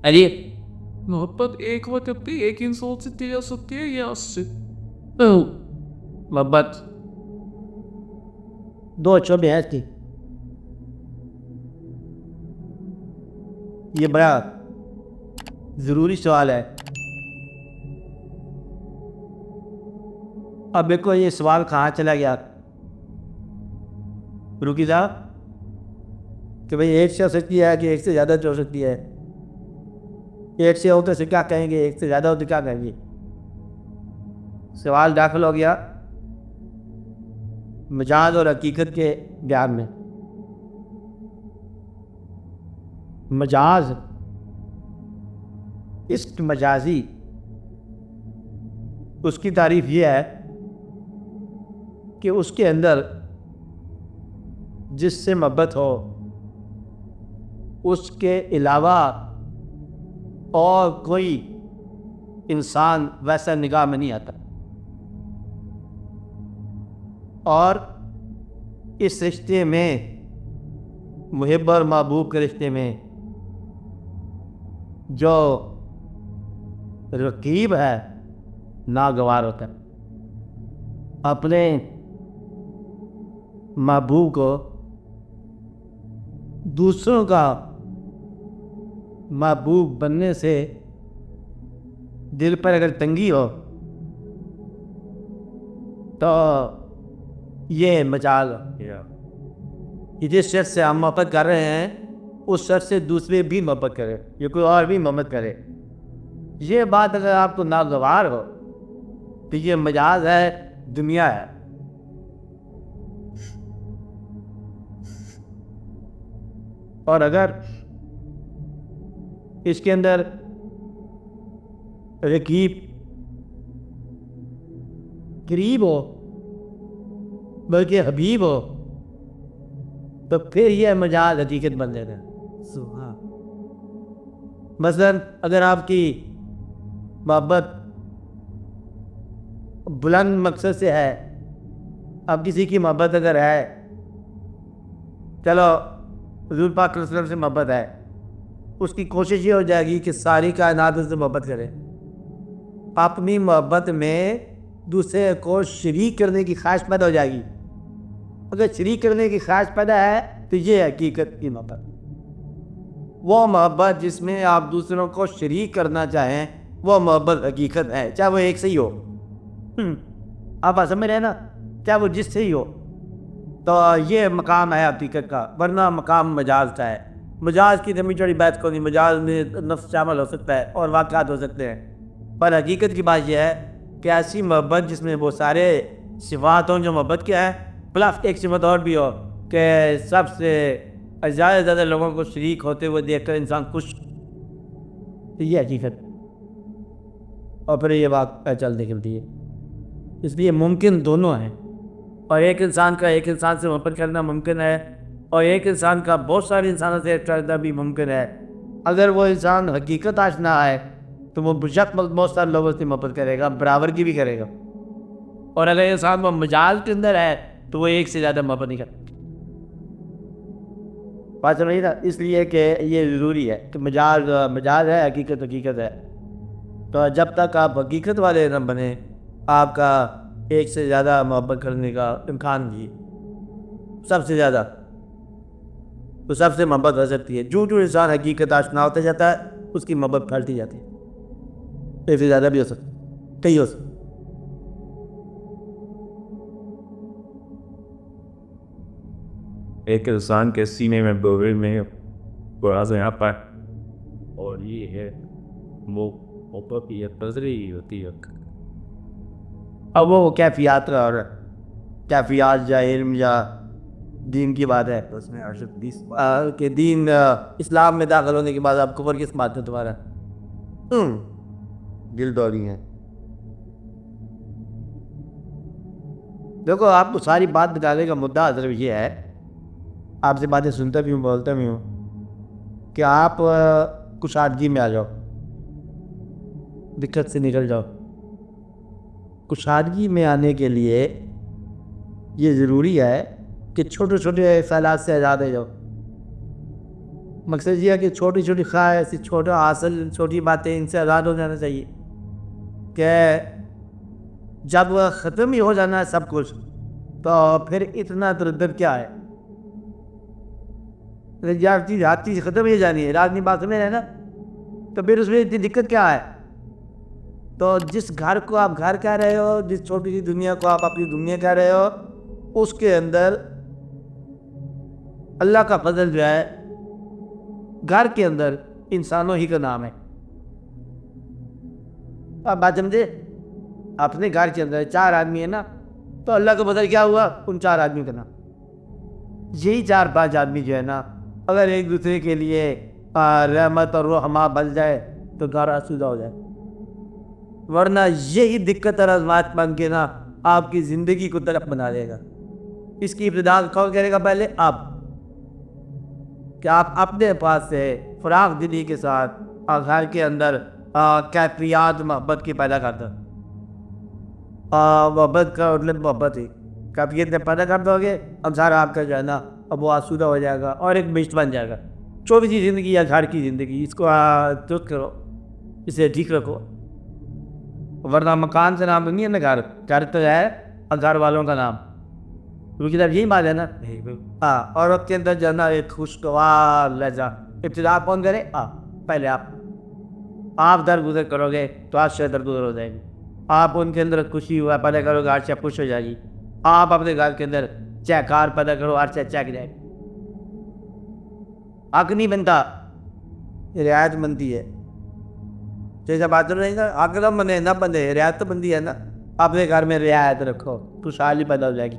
علی محبت ایک وقت پہ ایک انسان سے کی جا سکتی ہے یا اس سے؟ محبت دو شعبے ہیں اس کی. یہ بڑا ضروری سوال ہے. اب دیکھو یہ سوال کہاں چلا گیا روکی صاحب کہ بھئی ایک سے ہو سکتی ہے کہ ایک سے زیادہ ہو سکتی ہے. ایک سے ہو تو اسے کیا کہیں گے, ایک سے زیادہ ہو تو کیا کہیں گے. سوال داخل ہو گیا مجاز اور حقیقت کے بیان میں. مجاز عشق مجازی اس کی تعریف یہ ہے کہ اس کے اندر جس سے محبت ہو اس کے علاوہ اور کوئی انسان ویسا نگاہ میں نہیں آتا, اور اس رشتے میں محب اور محبوب کے رشتے میں جو رقیب ہے ناگوار ہوتا ہے. اپنے محبوب کو دوسروں کا محبوب بننے سے دل پر اگر تنگی ہو تو یہ مجال کہ جس شخص سے ہم محبت کر رہے ہیں اس شخص سے دوسرے بھی محبت کرے یا کوئی اور بھی محبت کرے. یہ بات اگر آپ کو ناگوار ہو تو یہ مجاز ہے, دنیا ہے. اور اگر اس کے اندر رقیب قریب ہو بلکہ حبیب ہو تو پھر یہ مجاز حقیقت بن جائے گا. مثلاً اگر آپ کی محبت بلند مقصد سے ہے, اب کسی کی محبت اگر ہے, چلو حضور پاک صلی اللہ علیہ وسلم سے محبت ہے, اس کی کوشش یہ ہو جائے گی کہ ساری کائنات اس سے محبت کرے. اپنی محبت میں دوسرے کو شریک کرنے کی خواہش پیدا ہو جائے گی. اگر شریک کرنے کی خواہش پیدا ہے تو یہ حقیقت کی محبت. وہ محبت جس میں آپ دوسروں کو شریک کرنا چاہیں وہ محبت حقیقت ہے, چاہے وہ ایک سے ہی ہو. آپ سمجھ رہے ہیں نا, چاہے وہ جس سے ہی ہو. تو یہ مقام ہے حقیقت کا, ورنہ مقام مجاز کا ہے. مجاز کی لمبی چوڑی بحث کو نہیں, مجاز میں نفس شامل ہو سکتا ہے اور واقعات ہو سکتے ہیں, پر حقیقت کی بات یہ ہے کہ ایسی محبت جس میں وہ سارے صفات ہوں جو محبت کیا ہے, پلس ایک صفت اور بھی ہو کہ سب سے زیادہ سے زیادہ لوگوں کو شریک ہوتے ہوئے دیکھ کر انسان خوش, تو یہ حقیقت. اور پھر یہ بات چل نکلتی ہے. اس لیے ممکن دونوں ہیں, اور ایک انسان کا ایک انسان سے محبت کرنا ممکن ہے, اور ایک انسان کا بہت سارے انسانوں سے کرنا بھی ممکن ہے. اگر وہ انسان حقیقت آشنا ہے تو وہ بشک بہت سارے لوگوں سے محبت کرے گا, برابر کی بھی کرے گا. اور اگر انسان وہ مجاز کے اندر ہے تو وہ ایک سے زیادہ محبت نہیں کرتا. بات سمجھیے نا, اس لیے کہ یہ ضروری ہے کہ مجاز ہے, حقیقت حقیقت ہے. تو جب تک آپ حقیقت والے نہ بنے آپ کا ایک سے زیادہ محبت کرنے کا امکان بھی سب سے زیادہ, تو سب سے محبت ہو سکتی ہے. جو انسان حقیقت آشنا ہوتا جاتا ہے اس کی محبت پھیلتی جاتی ہے. ایک سے زیادہ بھی ہو سکتا ہے, کئی ہو سکتا ہے. ایک انسان کے سینے میں بغل میں بڑا سا یہاں پر, اور یہ ہے وہ اوپر کی تذری ہوتی ہے. اب وہ کیفیات اور کیفیات یا علم یا دین کی بات ہے, اس میں کہ دین اسلام میں داخل ہونے کے بعد آپ کفر کس بات ہے تمہارا دل دوری ہے. دیکھو آپ کو ساری بات بتانے کا مدعا صرف یہ ہے, آپ سے باتیں سنتا بھی ہوں بولتا بھی ہوں, کہ آپ کشادگی میں آ جاؤ, دقت سے نکل جاؤ. کشادگی میں آنے کے لیے یہ ضروری ہے کہ چھوٹے چھوٹے خیالات سے آزاد ہو جاؤ. مقصد یہ ہے کہ چھوٹی چھوٹی خواہش، چھوٹا حاصل، چھوٹی باتیں، ان سے آزاد ہو جانا چاہیے کہ جب ختم ہی ہو جانا ہے سب کچھ تو پھر اتنا تردد کیا ہے. ہر چیز ختم ہی جانی ہے، رات میں بات سمجھ رہے ہیں نا، تو پھر اس میں اتنی دقت کیا ہے. تو جس گھر کو آپ گھر کہہ رہے ہو، جس چھوٹی سی دنیا کو آپ اپنی دنیا کہہ رہے ہو، اس کے اندر اللہ کا فضل جو ہے گھر کے اندر انسانوں ہی کا نام ہے. آپ بات سمجھے؟ اپنے گھر کے اندر 4 آدمی ہیں نا، تو اللہ کا فضل کیا ہوا؟ ان 4 آدمیوں کا نام. یہی 4-5 آدمی جو ہے نا، اگر ایک دوسرے کے لیے رحمت اور رحمہ بن جائے تو گھر آسودہ ہو جائے. ورنہ یہی دقت اور آزمائش بن کے نا آپ کی زندگی کو تلخ بنا دے گا. اس کی ابتدا کون کرے گا؟ پہلے آپ، کہ آپ اپنے پاس سے فراغ دلی کے ساتھ گھر کے اندر کیفیات محبت کی پیدا کرتا. محبت کا مطلب محبت ہی کیفیت میں پیدا کر دو گے، اب سارا آپ کا جو ہے نا اب وہ آسودہ ہو جائے گا اور ایک بشت بن جائے گا. 24 زندگی یا گھر کی زندگی، اس کو درست کرو، اسے ٹھیک رکھو. ورنہ مکان سے نام نہیں ہے نا، گھر تو ہے اور گھر والوں کا نام، کیونکہ جب یہی بات ہے نا. ہاں، اور وقت کے اندر جو ہے نا ایک خوشگوار لہجہ ابتدا کون کرے؟ پہلے آپ درگزر کرو گے تو عرشہ درگزر ہو جائے گی. آپ ان کے اندر خوشی ہوا پیدا کرو گے، عرشہ خوش ہو جائے گی. آپ اپنے گھر کے اندر چہکار پیدا کرو، عرشہ چہک جائے گی. حق نہیں بنتا، یہ رعایت بنتی ہے. جیسا بات رہے گا، حق نہ بنے نہ بنے، رعایت تو بنتی ہے نا. اپنے گھر میں رعایت رکھو، خوشحالی پیدا ہو جائے گی.